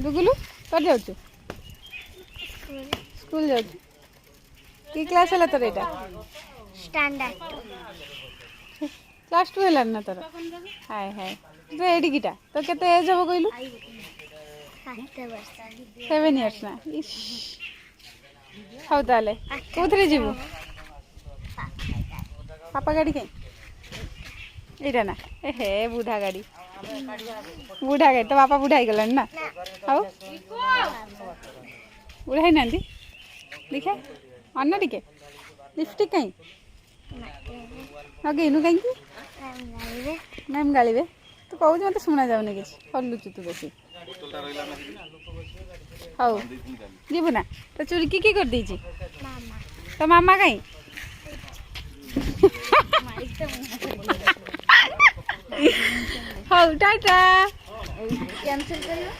दुगुलु कर जाउछु स्कूल जाउछु की क्लास हला तोर एटा स्टैंडर्ड क्लास 2 हला ना तोर हाय हाय तो एडी कीटा तो केते एज हो कइलु 7 इयर्स ना इश हाउ ताले कोथरे जीवु पापा गाड़ी के एटा ना हे बुढ़ा गाड़ी तो बापा बुढ़ा गलान ना हाउ बुढ़ा ही नांदी देखा अन्न टिके लिपस्टिक कहीं आगे इनु कहीं मैम गालिबे तू कहू मत शुणा जाऊनी कि हल्लुचु तू बेसी हाउ जीवु ना तो चुरकी की कर दीची तो मामा कहीं हाउ टाटा कैंसिल करियो।